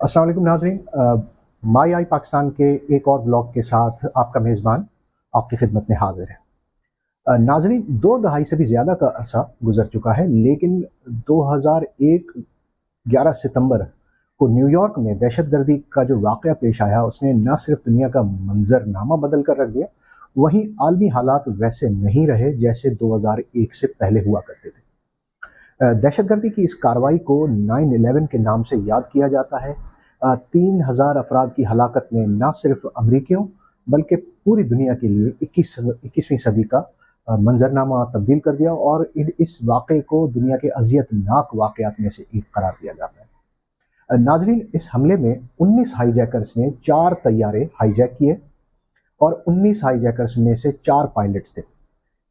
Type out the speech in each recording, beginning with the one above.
अस्सलाम वालेकुम नाज़रीन, माई आई पाकिस्तान के एक और ब्लॉग के साथ आपका मेज़बान आपकी खिदमत में हाजिर है। नाज़रीन, 2 दहाई से भी ज़्यादा का अरसा गुजर चुका है, लेकिन 2001 11 सितंबर को न्यूयॉर्क में दहशतगर्दी का जो वाक़या पेश आया, उसने न सिर्फ दुनिया का मंजरनामा बदल कर रख दिया, वहीं आलमी हालात वैसे नहीं रहे जैसे 2001 से पहले हुआ करते थे। दहशतगर्दी की इस कार्रवाई को 9/11 के नाम से याद किया जाता है। 3,000 अफराद की हलाकत ने न सिर्फ अमरीकियों बल्कि पूरी दुनिया के लिए 21वीं सदी का मंजरनामा तब्दील कर दिया और इस वाक़े को दुनिया के अजियतनाक वाक़यात में से एक करार दिया जाता है। नाजरीन, इस हमले में 19 हाईजैकर्स ने 4 तैयारे हाईजैक किए और 19 हाईजैकर्स में से 4 पायलट्स थे।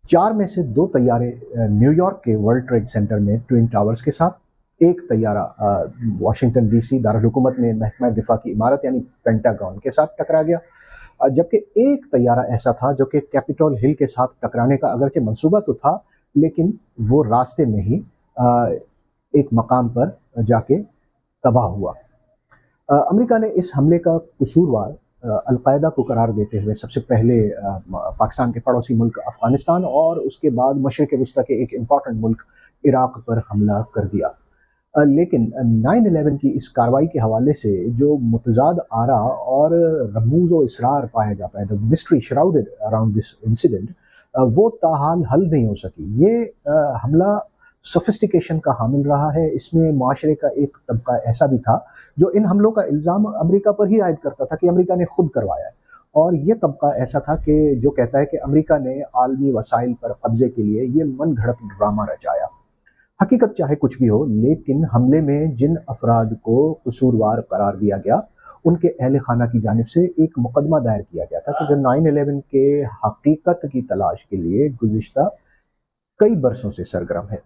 4 में से 2 तैयारे न्यूयॉर्क के वर्ल्ड ट्रेड सेंटर में ट्विन टावर्स के साथ, एक तैयारा वाशिंगटन डीसी दारुल हुकूमत में महकमा दिफा की इमारत यानी पेंटागन के साथ टकरा गया, जबकि एक तैयारा ऐसा था जो कि कैपिटल हिल के साथ टकराने का अगरचे मंसूबा तो था, लेकिन वो रास्ते में ही एक मकाम पर जाके तबाह हुआ। अमेरिका ने इस हमले का कसूरवार अलकायदा को करार देते हुए सबसे पहले पाकिस्तान के पड़ोसी मुल्क अफगानिस्तान और उसके बाद मशरक़ वस्ती के एक इम्पॉर्टेंट मुल्क इराक पर हमला कर दिया। लेकिन 9/11 की इस कार्रवाई के हवाले से जो मुतजाद आरा और रमूज व इसरार पाया जाता है, the mystery shrouded around this incident, वो ताहाल हल नहीं हो सकी। ये हमला सोफिस्टिकेशन का हामिल रहा है। इसमें माशरे का एक तबका ऐसा भी था जो इन हमलों का इल्ज़ाम अमेरिका पर ही आयद करता था कि अमेरिका ने खुद करवाया है, और ये तबका ऐसा था कि जो कहता है कि अमेरिका ने आलमी वसाइल पर कब्जे के लिए ये मन घड़त ड्रामा रचाया। हकीकत चाहे कुछ भी हो, लेकिन हमले में जिन अफराद को कसूरवार करार दिया गया, उनके अहल खाना की जानिब से एक मुकदमा दायर किया गया था कि जो 9/11 के हकीकत की तलाश के लिए गुज़िश्ता कई बरसों से सरगर्म है।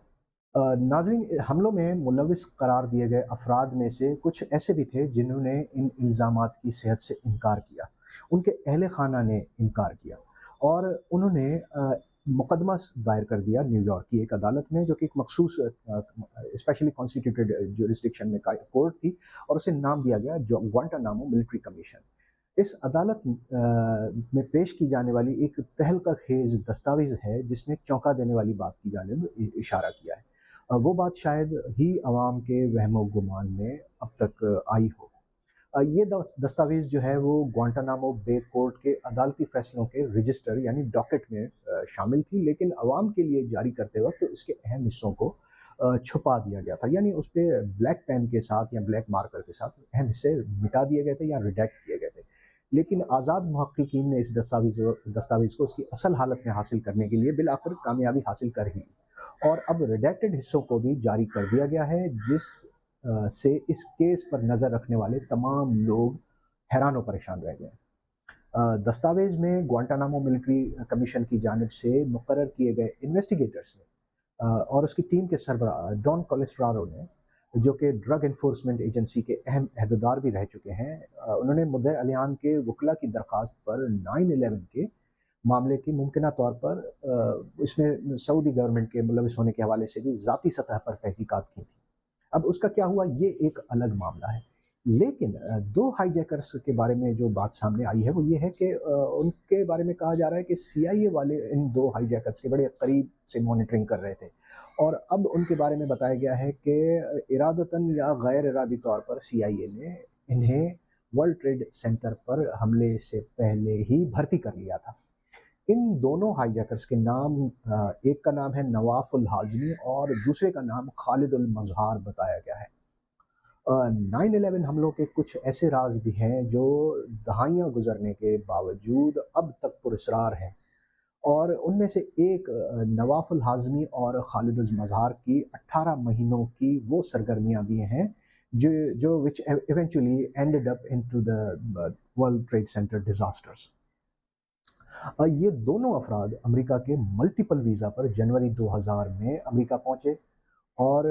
नाज़रीन, हमलों में मुलविस करार दिए गए अफराद में से कुछ ऐसे भी थे जिन्होंने इन इल्ज़ामात की सेहत से इनकार किया। उनके अहले खाना ने इनकार किया और उन्होंने मुकदमा दायर कर दिया न्यूयॉर्क की एक अदालत में, जो कि एक मखसूस स्पेशली कॉन्स्टिट्यूटेड जुरिस्डिक्शन में कोर्ट थी, और उसे नाम दिया गया जो ग्वांटानामो मिलिट्री कमीशन। इस अदालत में पेश की जाने वाली एक तहलका खेज दस्तावेज है जिसने चौंका देने वाली बात की जानिब इशारा किया है। वो बात शायद ही अवाम के वहमो गुमान में अब तक आई हो। ये दस्तावेज जो है वो ग्वांटानामो बे कोर्ट के अदालती फैसलों के रजिस्टर यानी डॉकेट में शामिल थी, लेकिन अवाम के लिए जारी करते वक्त इसके अहम हिस्सों को छुपा दिया गया था, यानी उस पे ब्लैक पेन के साथ या ब्लैक मार्कर के साथ अहम हिस्से मिटा दिए गए थे या रिडैक्ट किए गए थे। लेकिन आज़ाद मुहक्किकीन ने इस दस्तावेज को उसकी असल हालत में हासिल करने के लिए बिल आखिर कामयाबी हासिल कर ही ली, और अब रिडैक्टेड हिस्सों को भी जारी कर दिया गया है, जिस से इस केस पर नज़र रखने वाले तमाम लोग हैरान और परेशान रह गए। दस्तावेज में ग्वांटानामो मिलिट्री कमीशन की जानिब से मुकर्रर किए गए इन्वेस्टिगेटर्स ने और उसकी टीम के सरबराह डॉन कोलेस्ट्रारो ने, जो कि ड्रग एनफोर्समेंट एजेंसी के अहम अहदेदार भी रह चुके हैं, उन्होंने मुद्दे अलियान के वकला की दरख्वास्त पर 9/11 के मामले की मुमकिना तौर पर इसमें सऊदी गवर्नमेंट के मुलविस होने के हवाले से भी ज़ाती सतह पर तहकीकात की थी। अब उसका क्या हुआ, ये एक अलग मामला है। लेकिन 2 हाईजैकर्स के बारे में जो बात सामने आई है वो ये है कि उनके बारे में कहा जा रहा है कि सीआईए वाले इन 2 हाईजैकर्स के बड़े करीब से मॉनिटरिंग कर रहे थे, और अब उनके बारे में बताया गया है कि इरादतन या गैर इरादी तौर पर सीआईए ने इन्हें वर्ल्ड ट्रेड सेंटर पर हमले से पहले ही भर्ती कर लिया था। इन दोनों हाईजैकर्स के नाम, एक का नाम है नवाफ उल हाज़मी और दूसरे का नाम खालिद उल मज़हार बताया गया है। 9/11 हमलों के कुछ ऐसे राज भी हैं जो दहाइयाँ गुजरने के बावजूद अब तक पुरस्रार हैं, और उनमें से एक नवाफ उल हाज़मी और खालिद उल मज़हार की 18 महीनों की वो सरगर्मियाँ भी हैं जो जो which eventually ended up into the world trade centre disasters. ये दोनों अफराद अमेरिका के मल्टीपल वीज़ा पर जनवरी 2000 में अमेरिका पहुंचे, और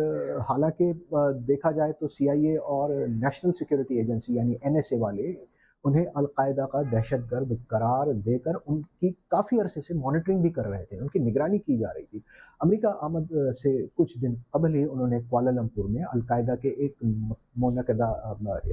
हालांकि देखा जाए तो सीआईए और नेशनल सिक्योरिटी एजेंसी यानी एनएसए वाले انہیں القاعدہ کا دہشت گرد قرار دے کر ان کی کافی عرصے سے مانیٹرنگ بھی کر رہے تھے، ان کی نگرانی کی جا رہی تھی۔ امریکہ آمد سے کچھ دن قبل ہی انہوں نے کوالالمپور میں القاعدہ کے ایک منعقدہ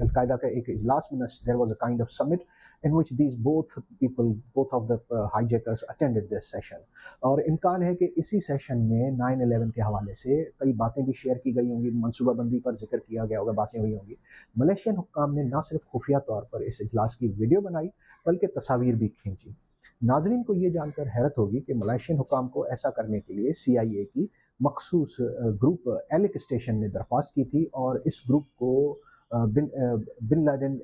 القاعدہ کا ایک اجلاس میں there was a kind of summit in which these both of the hijackers attended this session، اور امکان ہے کہ اسی سیشن میں 9/11 کے حوالے سے کئی باتیں بھی شیئر کی گئی ہوں گی، منصوبہ بندی پر ذکر کیا گیا ہوگا، باتیں ہوئی ہوں گی۔ ملیشین حکام نے نہ صرف خفیہ طور پر اس اجلاس کی ویڈیو بنائی بلکہ تصاویر بھی کھینچی۔ ناظرین کو یہ جان کر حیرت ہوگی کہ ملائیشین حکام کو ایسا کرنے کے لیے CIA کی مخصوص گروپ ایلک اسٹیشن نے درخواست کی تھی، اور اس گروپ کو bin Laden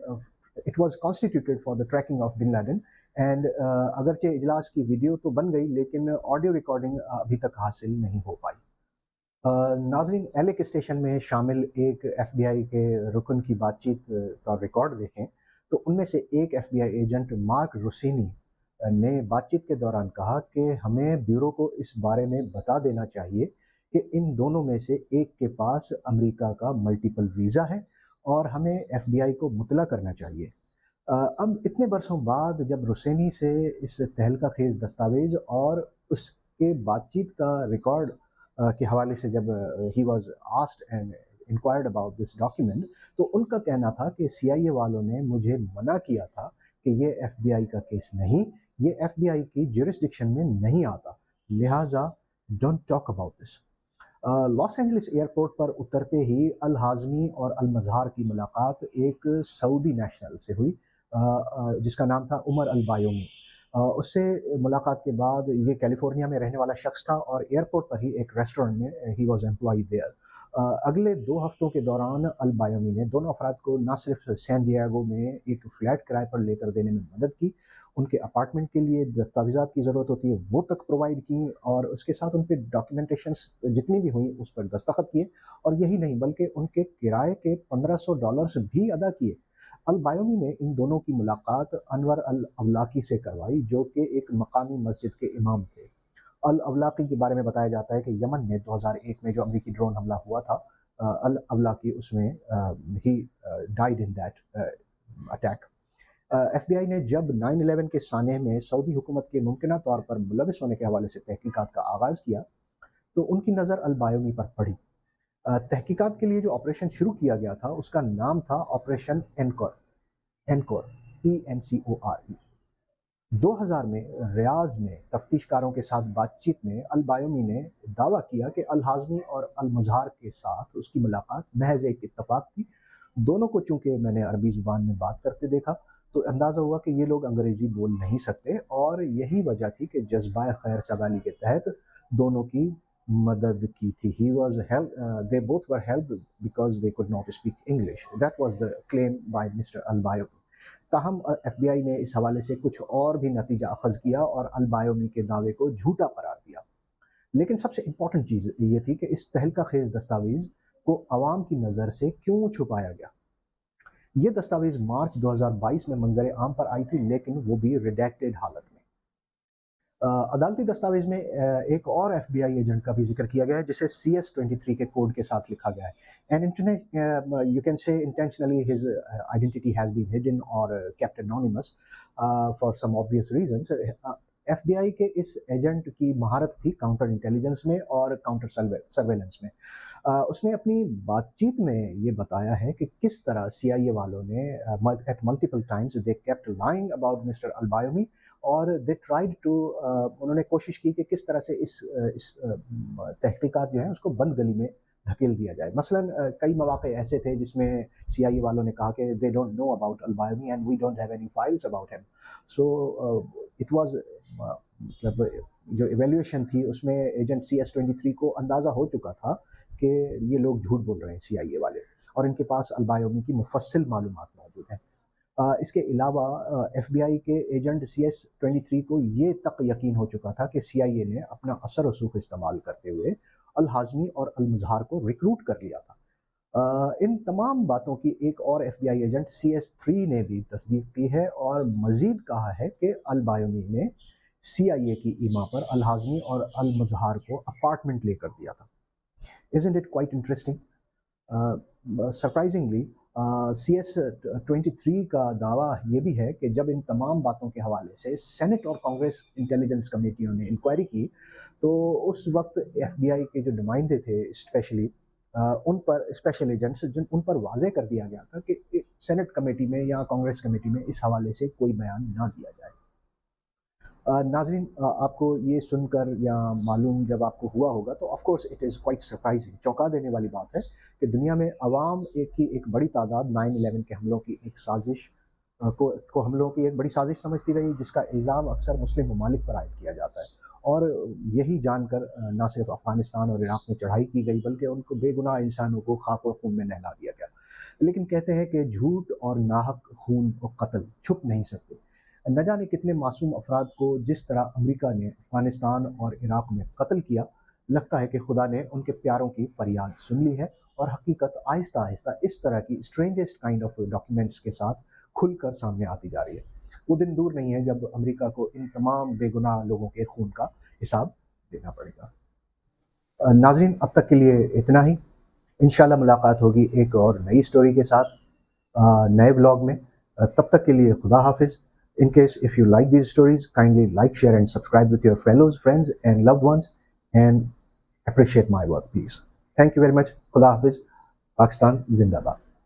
it was constituted for the tracking of bin Laden, and اگرچہ اجلاس کی ویڈیو تو بن گئی لیکن آڈیو ریکارڈنگ ابھی تک حاصل نہیں ہو پائی۔ ناظرین، ایلک اسٹیشن میں شامل ایک FBI کے رکن کی بات چیت کا ریکارڈ دیکھیں تو ان میں سے ایک FBI ایجنٹ مارک روسینی نے بات چیت کے دوران کہا کہ ہمیں بیورو کو اس بارے میں بتا دینا چاہیے کہ ان دونوں میں سے ایک کے پاس امریکہ کا ملٹیپل ویزا ہے اور ہمیں FBI کو مطلع کرنا چاہیے۔ اب اتنے برسوں بعد جب روسینی سے اس تہلکہ خیز دستاویز اور اس کے بات چیت کا ریکارڈ کے حوالے سے جب he was asked and enquired about this document, تو ان کا کہنا تھا کہ CIA والوں نے مجھے منع کیا تھا کہ یہ FBI کا کیس نہیں، یہ FBI کی جورسڈکشن میں نہیں آتا، لہٰذا don't talk about this. Los Angeles airport پر اترتے ہی الہاضمی اور المظہر کی ملاقات ایک سعودی نیشنل سے ہوئی جس کا نام تھا عمر البایومی۔ اس سے ملاقات کے بعد یہ کیلیفورنیا میں رہنے والا شخص تھا اور ایئرپورٹ پر ہی ایک ریسٹورنٹ میں ہی واز امپلائی دیئر۔ اگلے 2 ہفتوں کے دوران البایومی نے دونوں افراد کو نہ صرف سین ڈیاگو میں ایک فلیٹ کرائے پر لے کر دینے میں مدد کی، ان کے اپارٹمنٹ کے لیے دستاویزات کی ضرورت ہوتی ہے وہ تک پرووائڈ کی، اور اس کے ساتھ ان پہ ڈاکیومنٹیشنس جتنی بھی ہوئیں اس پر دستخط کیے، اور یہی نہیں بلکہ ان کے کرائے کے $1500 بھی ادا کیے۔ البایومی نے ان دونوں کی ملاقات انور الاولاقی سے کروائی جو کہ ایک مقامی مسجد کے امام تھے۔ الاولاقی کے بارے میں بتایا جاتا ہے کہ یمن میں 2001 میں جو امریکی ڈرون حملہ ہوا تھا، الاولاقی اس میں ہی died in that attack. FBI نے جب 9/11 کے سانحے میں سعودی حکومت کے ممکنہ طور پر ملوث ہونے کے حوالے سے تحقیقات کا آغاز کیا تو ان کی نظر البایومی پر پڑی۔ تحقیقات کے لیے جو آپریشن شروع کیا گیا تھا اس کا نام تھا آپریشن اینکور ENCORE۔ 2000 میں ریاض میں تفتیش کاروں کے ساتھ بات چیت میں البایومی نے دعویٰ کیا کہ الہاضمی اور المظہر کے ساتھ اس کی ملاقات محض ایک اتفاق تھی۔ دونوں کو چونکہ میں نے عربی زبان میں بات کرتے دیکھا تو اندازہ ہوا کہ یہ لوگ انگریزی بول نہیں سکتے، اور یہی وجہ تھی کہ جذبہ خیر سگالی کے تحت دونوں کی مدد کی تھی۔ They both were helped because they could not speak English. That was the claim by Mr. البایومی۔ تاہم FBI نے اس حوالے سے کچھ اور بھی نتیجہ اخذ کیا اور البایومی کے دعوے کو جھوٹا قرار دیا۔ لیکن سب سے امپورٹنٹ چیز یہ تھی کہ اس تہلکہ خیز دستاویز کو عوام کی نظر سے کیوں چھپایا گیا۔ یہ دستاویز مارچ 2022 میں منظر عام پر آئی تھی، لیکن وہ بھی ریڈیکٹڈ حالت میں۔ عدالتی دستاویز میں ایک اور FBI ایجنٹ کا بھی ذکر کیا گیا ہے جسے CS-23 کے کوڈ کے ساتھ لکھا گیا ہے۔ And you can say intentionally his identity has been hidden or kept anonymous for some obvious reasons۔ FBI کے اس ایجنٹ کی مہارت تھی کاؤنٹر انٹیلیجنس میں اور کاؤنٹر سرویلنس میں۔ اس نے اپنی بات چیت میں یہ بتایا ہے کہ کس طرح CIA والوں نے at multiple times they kept lying about Mr. البایومی، اور they tried to انہوں نے کوشش کی کہ کس طرح سے اس تحقیقات جو ہیں اس کو بند گلی میں دھکیل دیا جائے۔ مثلاً کئی مواقع ایسے تھے جس میں CIA والوں نے کہا کہ they don't know about البایومی and we don't have any files about him۔ So it was مطلب جو ایویلیویشن تھی اس میں ایجنٹ CS-23 کو اندازہ ہو چکا تھا کہ یہ لوگ جھوٹ بول رہے ہیں CIA والے، اور ان کے پاس البایومی کی مفصل معلومات موجود ہیں۔ اس کے علاوہ FBI کے ایجنٹ CS-23 کو یہ تک یقین ہو چکا تھا کہ CIA نے اپنا اثر و رسوخ استعمال کرتے ہوئے الہاضمی اور المظہر کو ریکروٹ کر لیا تھا۔ ان تمام باتوں کی ایک اور FBI ایجنٹ CS-3 نے بھی تصدیق کی ہے اور مزید کہا ہے کہ البایومی نے CIA کی ایما پر الہاضمی اور المظہر کو اپارٹمنٹ لے کر دیا تھا۔ Isn't it quite interesting? Surprisingly, CS-23 का दावा ये भी है कि जब इन तमाम बातों के हवाले से सेनेट और कांग्रेस इंटेलिजेंस कमेटियों ने इंक्वायरी की, तो उस वक्त FBI के जो नुमाइंदे थे स्पेशली उन पर स्पेशल एजेंट्स जिन उन पर वाज़ेह कर दिया गया था कि सेनेट कमेटी में या कांग्रेस कमेटी में इस हवाले से कोई बयान ना दिया जाए। नाज़रीन, आपको ये सुनकर या मालूम जब आपको हुआ होगा तो of course it is quite surprising, चौंका देने वाली बात है कि दुनिया में अवाम एक बड़ी तादाद 9/11 के हमलों की एक साजिश को हमलों की एक बड़ी साजिश समझती रही, जिसका इल्ज़ाम अक्सर मुस्लिम ममालिक पर आयद किया जाता है। और यही जानकर ना सिर्फ अफ़गानिस्तान और इराक़ में चढ़ाई की गई बल्कि उनको बेगुनाह इंसानों को खाक और खून में नहला दिया गया। लेकिन कहते हैं कि झूठ और नाहक खून और कत्ल छुप नहीं सकते। न जाने कितने मासूम अफराद को जिस तरह अमेरिका ने अफ़गानिस्तान और इराक़ में कत्ल किया, लगता है कि खुदा ने उनके प्यारों की फरियाद सुन ली है और हकीकत आहिस्ता-आहिस्ता इस तरह की स्ट्रेंजेस्ट काइंड ऑफ डॉक्यूमेंट्स के साथ खुलकर सामने आती जा रही है। वो दिन दूर नहीं है जब अमेरिका को इन तमाम बेगुनाह लोगों के खून का हिसाब देना पड़ेगा। नाज़रीन, अब तक के लिए इतना ही। इंशाल्लाह मुलाकात होगी एक और नई स्टोरी के साथ नए व्लॉग में। तब तक के लिए खुदा हाफिज़। In case if you like these stories, kindly like, share and subscribe with your fellows, friends and loved ones and appreciate my work, please. Thank you very much. Khuda Hafiz. Pakistan Zindabad.